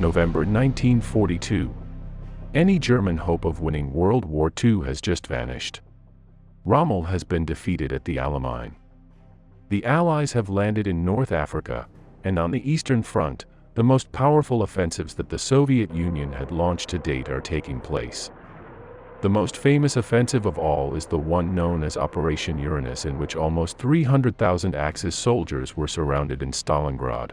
November 1942. Any German hope of winning World War II has just vanished. Rommel has been defeated at the Alamein. The Allies have landed in North Africa, and on the Eastern Front, the most powerful offensives that the Soviet Union had launched to date are taking place. The most famous offensive of all is the one known as Operation Uranus, in which almost 300,000 Axis soldiers were surrounded in Stalingrad.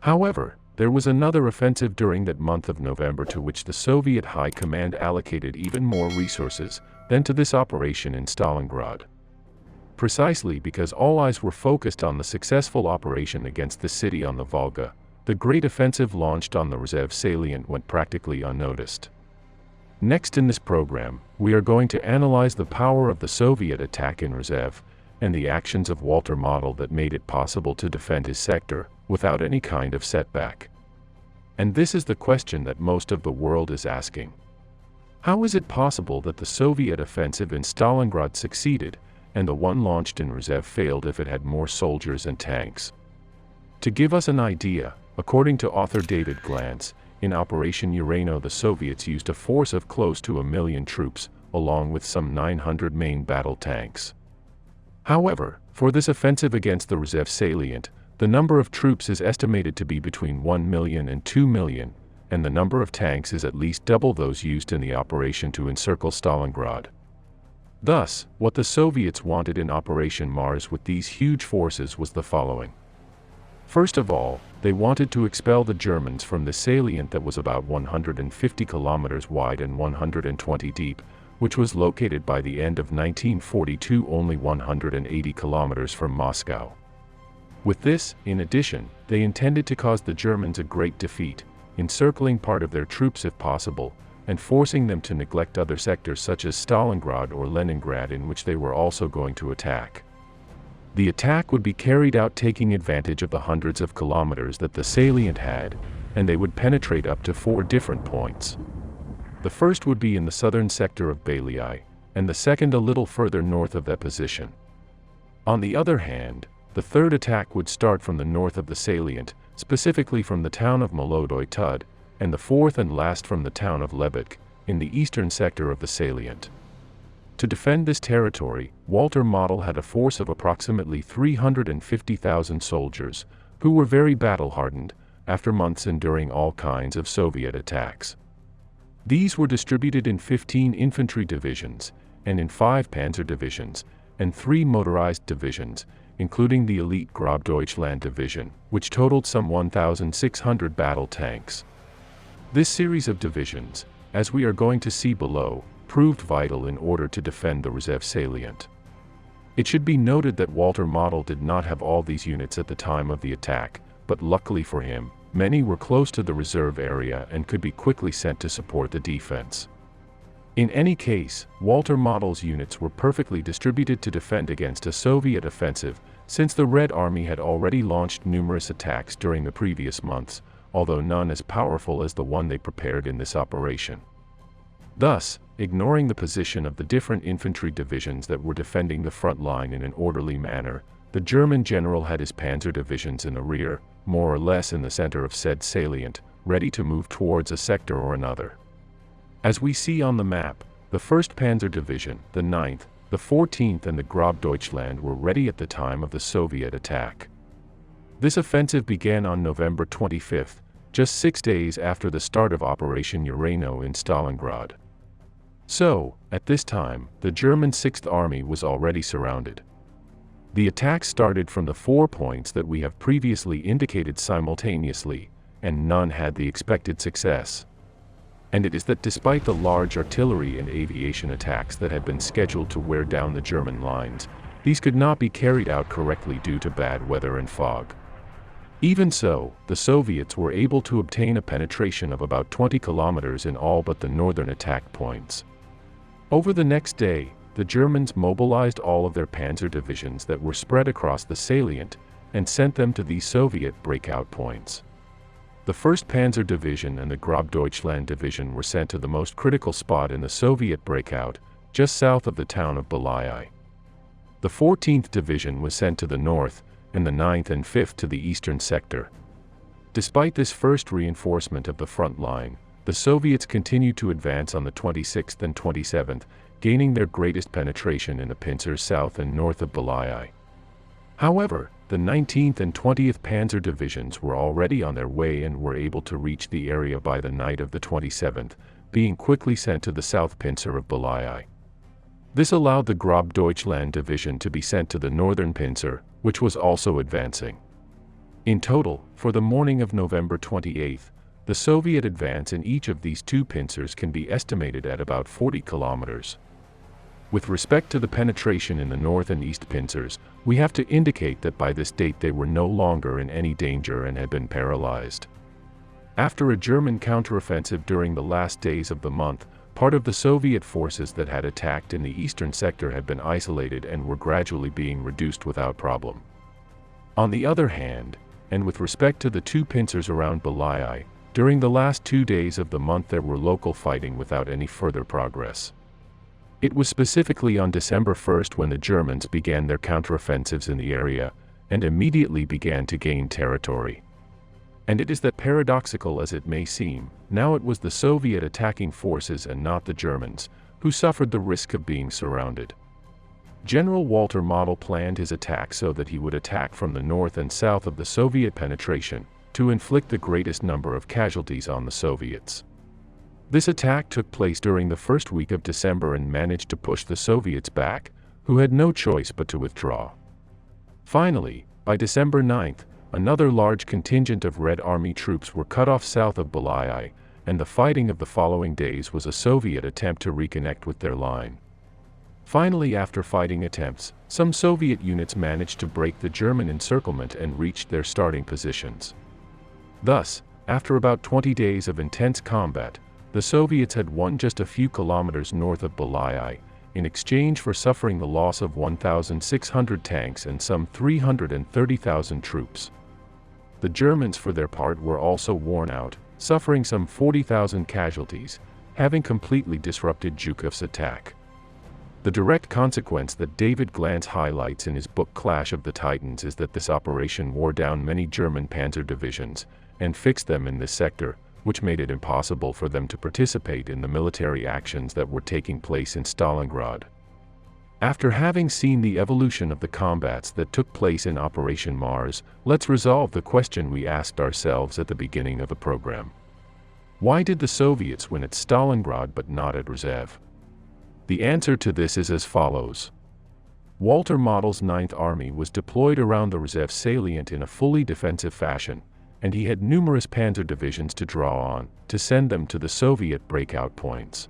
However, there was another offensive during that month of November to which the Soviet High Command allocated even more resources than to this operation in Stalingrad. Precisely because all eyes were focused on the successful operation against the city on the Volga, the great offensive launched on the Rzhev salient went practically unnoticed. Next in this program, we are going to analyze the power of the Soviet attack in Rzhev, and the actions of Walter Model that made it possible to defend his sector without any kind of setback. And this is the question that most of the world is asking. How is it possible that the Soviet offensive in Stalingrad succeeded, and the one launched in Rzhev failed if it had more soldiers and tanks? To give us an idea, according to author David Glantz, in Operation Uranus the Soviets used a force of close to 1 million troops, along with some 900 main battle tanks. However, for this offensive against the Rzhev salient, the number of troops is estimated to be between 1 million and 2 million, and the number of tanks is at least double those used in the operation to encircle Stalingrad. Thus, what the Soviets wanted in Operation Mars with these huge forces was the following. First of all, they wanted to expel the Germans from the salient that was about 150 kilometers wide and 120 deep, which was located by the end of 1942 only 180 kilometers from Moscow. With this, in addition, they intended to cause the Germans a great defeat, encircling part of their troops if possible, and forcing them to neglect other sectors such as Stalingrad or Leningrad in which they were also going to attack. The attack would be carried out taking advantage of the hundreds of kilometers that the salient had, and they would penetrate up to 4 different points. The first would be in the southern sector of Belyi, and the second a little further north of that position. On the other hand, the third attack would start from the north of the salient, specifically from the town of Molodoi Tud, and the fourth and last from the town of Lebedk, in the eastern sector of the salient. To defend this territory, Walter Model had a force of approximately 350,000 soldiers, who were very battle-hardened, after months enduring all kinds of Soviet attacks. These were distributed in 15 infantry divisions, and in 5 panzer divisions, and 3 motorized divisions, including the elite Grobdeutschland division, which totaled some 1,600 battle tanks. This series of divisions, as we are going to see below, proved vital in order to defend the Rzhev salient. It should be noted that Walter Model did not have all these units at the time of the attack, but luckily for him, many were close to the reserve area and could be quickly sent to support the defense. In any case, Walter Model's units were perfectly distributed to defend against a Soviet offensive, since the Red Army had already launched numerous attacks during the previous months, although none as powerful as the one they prepared in this operation. Thus, ignoring the position of the different infantry divisions that were defending the front line in an orderly manner, the German general had his panzer divisions in the rear, more or less in the center of said salient, ready to move towards a sector or another. As we see on the map, the 1st Panzer Division, the 9th, the 14th and the Grobdeutschland were ready at the time of the Soviet attack. This offensive began on November 25, just 6 days after the start of Operation Uranus in Stalingrad. So, at this time, the German 6th Army was already surrounded. The attack started from the 4 points that we have previously indicated simultaneously, and none had the expected success. And it is that despite the large artillery and aviation attacks that had been scheduled to wear down the German lines, these could not be carried out correctly due to bad weather and fog. Even so, the Soviets were able to obtain a penetration of about 20 kilometers in all but the northern attack points. Over the next day, the Germans mobilized all of their panzer divisions that were spread across the salient, and sent them to these Soviet breakout points. The 1st Panzer Division and the Grobdeutschland Division were sent to the most critical spot in the Soviet breakout, just south of the town of Belyi. The 14th Division was sent to the north, and the 9th and 5th to the eastern sector. Despite this first reinforcement of the front line, the Soviets continued to advance on the 26th and 27th, gaining their greatest penetration in the pincers south and north of Belyaev. However, the 19th and 20th Panzer Divisions were already on their way and were able to reach the area by the night of the 27th, being quickly sent to the south pincer of Belyaev. This allowed the Grob Deutschland Division to be sent to the northern pincer, which was also advancing. In total, for the morning of November 28th, the Soviet advance in each of these two pincers can be estimated at about 40 kilometers. With respect to the penetration in the north and east pincers, we have to indicate that by this date they were no longer in any danger and had been paralyzed. After a German counteroffensive during the last days of the month, part of the Soviet forces that had attacked in the eastern sector had been isolated and were gradually being reduced without problem. On the other hand, and with respect to the two pincers around Belyaev, during the last 2 days of the month there were local fighting without any further progress. It was specifically on December 1st when the Germans began their counteroffensives in the area, and immediately began to gain territory. And it is that, paradoxical as it may seem, now it was the Soviet attacking forces and not the Germans, who suffered the risk of being surrounded. General Walter Model planned his attack so that he would attack from the north and south of the Soviet penetration, to inflict the greatest number of casualties on the Soviets. This attack took place during the first week of December and managed to push the Soviets back, who had no choice but to withdraw. Finally, by December 9th, another large contingent of Red Army troops were cut off south of Belyaev, and the fighting of the following days was a Soviet attempt to reconnect with their line. Finally, after fighting attempts, some Soviet units managed to break the German encirclement and reached their starting positions. Thus, after about 20 days of intense combat, the Soviets had won just a few kilometers north of Belyaev, in exchange for suffering the loss of 1,600 tanks and some 330,000 troops. The Germans, for their part, were also worn out, suffering some 40,000 casualties, having completely disrupted Zhukov's attack. The direct consequence that David Glantz highlights in his book Clash of the Titans is that this operation wore down many German panzer divisions, and fixed them in this sector, which made it impossible for them to participate in the military actions that were taking place in Stalingrad. After having seen the evolution of the combats that took place in Operation Mars, let's resolve the question we asked ourselves at the beginning of the program. Why did the Soviets win at Stalingrad but not at Rzhev? The answer to this is as follows. Walter Model's 9th Army was deployed around the Rzhev salient in a fully defensive fashion, and he had numerous panzer divisions to draw on, to send them to the Soviet breakout points.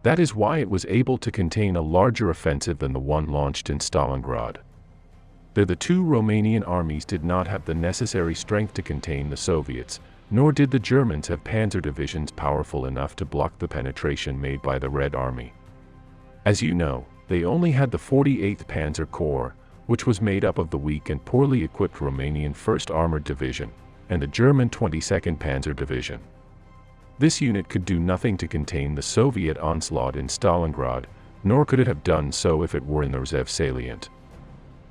That is why it was able to contain a larger offensive than the one launched in Stalingrad. The two Romanian armies did not have the necessary strength to contain the Soviets, nor did the Germans have panzer divisions powerful enough to block the penetration made by the Red Army. As you know, they only had the 48th Panzer Corps, which was made up of the weak and poorly equipped Romanian 1st Armored Division, and the German 22nd Panzer Division. This unit could do nothing to contain the Soviet onslaught in Stalingrad, nor could it have done so if it were in the Rzhev salient.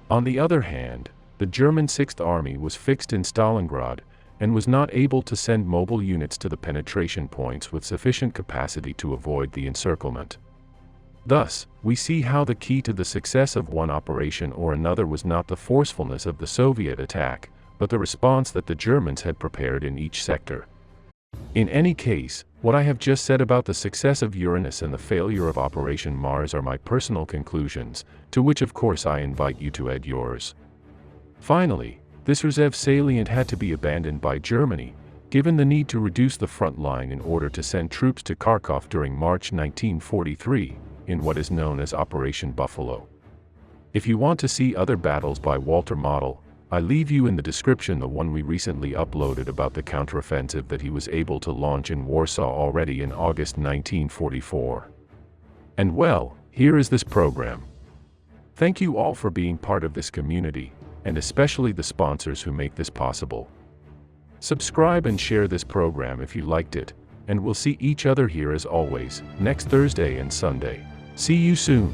On the other hand, the German 6th Army was fixed in Stalingrad, and was not able to send mobile units to the penetration points with sufficient capacity to avoid the encirclement. Thus, we see how the key to the success of one operation or another was not the forcefulness of the Soviet attack, but the response that the Germans had prepared in each sector. In any case, what I have just said about the success of Uranus and the failure of Operation Mars are my personal conclusions, to which of course I invite you to add yours. Finally, this Rzhev salient had to be abandoned by Germany, given the need to reduce the front line in order to send troops to Kharkov during March 1943, in what is known as Operation Buffalo. If you want to see other battles by Walter Model, I leave you in the description the one we recently uploaded about the counteroffensive that he was able to launch in Warsaw already in August 1944. And well, here is this program. Thank you all for being part of this community, and especially the sponsors who make this possible. Subscribe and share this program if you liked it, and we'll see each other here as always, next Thursday and Sunday. See you soon.